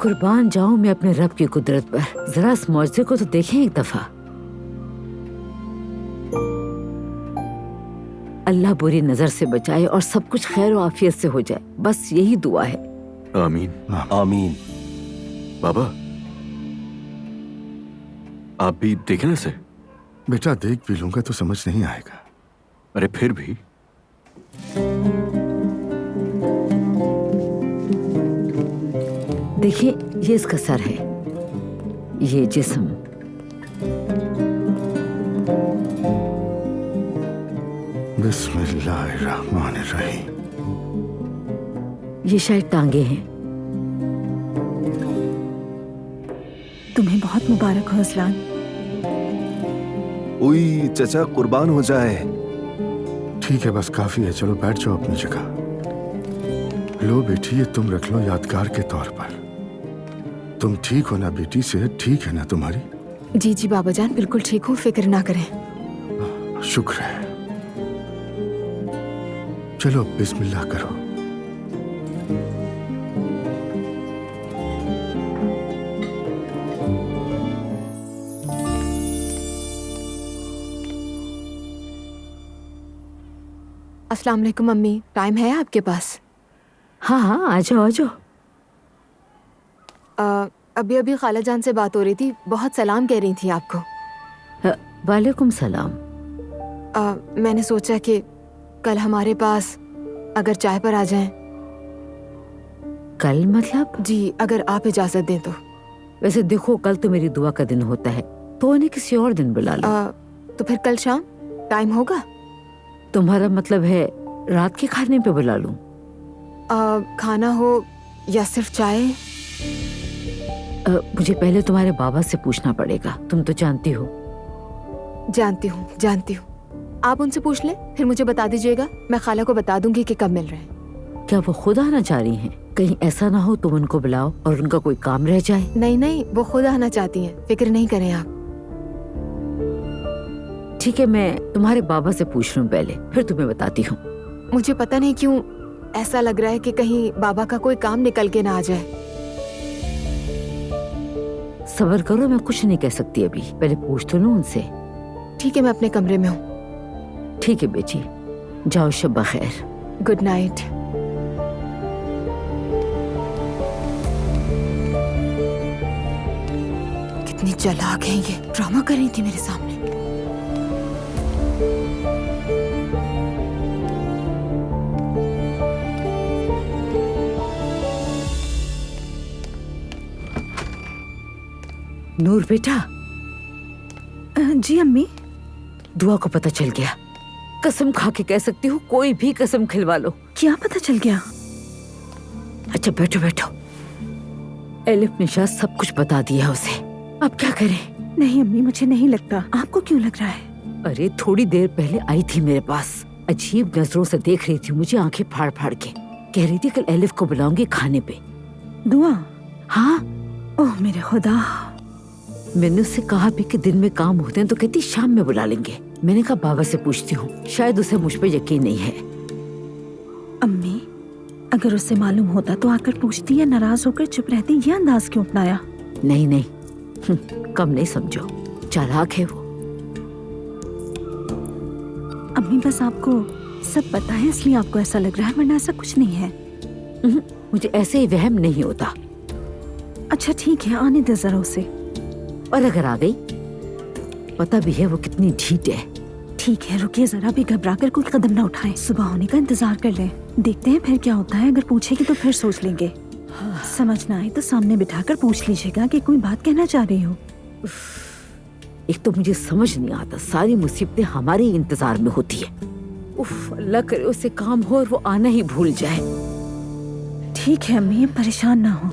कुर्बान जाऊं मैं अपने रब की कुदरत पर। जरा इस मौजज़े को तो देखें एक दफा। अल्लाह बुरी नजर से बचाए और सब कुछ खैर और आफियत से हो जाए, बस यही दुआ है। आमीन आमीन। बाबा, आप भी देखें ना इसे। बेटा देख भी लूंगा तो समझ नहीं आएगा। अरे फिर भी देखिए, ये इसका सर है, ये जिस्म, बिस्मिल्लाहिर्रहमानिर्रहीम। ये शायद टांगे हैं। तुम्हें बहुत मुबारक हो असलान। उई चचा कुर्बान हो जाए। ठीक है, बस काफी है, चलो बैठ जाओ अपनी जगह। लो बेटी, ये तुम रख लो यादगार के तौर पर। तुम ठीक हो ना बेटी? सेहत ठीक है ना तुम्हारी? जी जी बाबा जान, बिल्कुल ठीक हूँ, फिक्र ना करें। शुक्र है। चलो बिस्मिल्लाह करो। अस्सलाम वालेकुम मम्मी, टाइम है आपके पास? हाँ हाँ, आ जाओ आ जाओ। अभी अभी खाला जान से बात हो रही थी, बहुत सलाम कह रही थी आपको। वालेकुम सलाम। मैंने सोचा कि कल हमारे पास अगर चाय पर आ जाएं। कल मतलब? जी, अगर आप इजाजत दें तो। वैसे देखो, कल तो मेरी दुआ का दिन होता है, तो उन्हें किसी और दिन बुला लो। तो फिर कल शाम टाइम होगा? तुम्हारा मतलब है रात के खाने पे बुला लूं? खाना हो या सिर्फ चाय? मुझे पहले तुम्हारे बाबा से पूछना पड़ेगा, तुम तो जानती हो। जानती हूँ जानती हूँ, आप उनसे पूछ लें, फिर मुझे बता दीजिएगा, मैं खाला को बता दूंगी कि कब मिल रहे हैं। क्या वो खुद आना चाह रही हैं? कहीं ऐसा ना हो तुम उनको बुलाओ और उनका कोई काम रह जाए। नहीं नहीं, वो खुद आना चाहती हैं, फिक्र नहीं करें आप। ठीक है, मैं तुम्हारे बाबा से पूछ लूं पहले, फिर तुम्हें बताती हूँ। मुझे पता नहीं क्यों ऐसा लग रहा है कि कहीं बाबा का कोई काम निकल के ना आ जाए। सब्र करो, मैं कुछ नहीं कह सकती अभी, पहले पूछ तो लूं उनसे। ठीक है, मैं अपने कमरे में हूँ। ठीक है बेटी, जाओ, शब्बा खैर। Good night. कितनी चालाक है ये, ड्रामा कर रही थी मेरे सामने। नूर बेटा। जी अम्मी। दुआ को पता चल गया, कसम खा के कह सकती हूँ, कोई भी कसम खिलवा लो। क्या पता चल गया? अच्छा बैठो बैठो। एलिफ ने शायद सब कुछ बता दिया उसे, अब क्या करें? नहीं अम्मी, मुझे नहीं लगता। आपको क्यों लग रहा है? अरे थोड़ी देर पहले आई थी मेरे पास, अजीब नजरों से देख रही थी मुझे, आंखें फाड़ फाड़ के। कह रही थी कल एलिफ को बुलाऊंगी खाने पे। दुआ? हाँ। ओह मेरे खुदा। मैंने उससे कहा भी कि दिन में काम होते हैं, तो कहती शाम में बुला लेंगे। मैंने कहा बाबा से पूछती हूँ, शायद उसे मुझ पे यकीन नहीं है। अम्मी, अगर उससे मालूम होता तो आकर पूछती या नाराज होकर चुप रहती? ये अंदाज क्यों अपनाया? नहीं नहीं, कम नहीं समझो, चालाक है वो। अम्मी बस आपको सब पता है इसलिए आपको ऐसा लग रहा है, वरना ऐसा कुछ नहीं है। मुझे ऐसे ही वहम नहीं होता। अच्छा ठीक है, आने दे जरा उसे। और अगर आ गई, पता भी है वो कितनी ढीठ है। ठीक है, रुकिए जरा, भी घबरा कर कोई कदम ना उठाएं। सुबह होने का इंतजार कर लें, देखते हैं फिर क्या होता है। अगर पूछेगी तो फिर सोच लेंगे। समझ ना आए तो सामने बिठाकर पूछ लीजिएगा कि कोई बात कहना चाह रही हो। एक तो मुझे समझ नहीं आता, सारी मुसीबतें हमारे ही इंतजार में होती है। उफ, अल्लाह करे उसे काम हो और वो आना ही भूल जाए। ठीक है अम्मी, परेशान ना हो।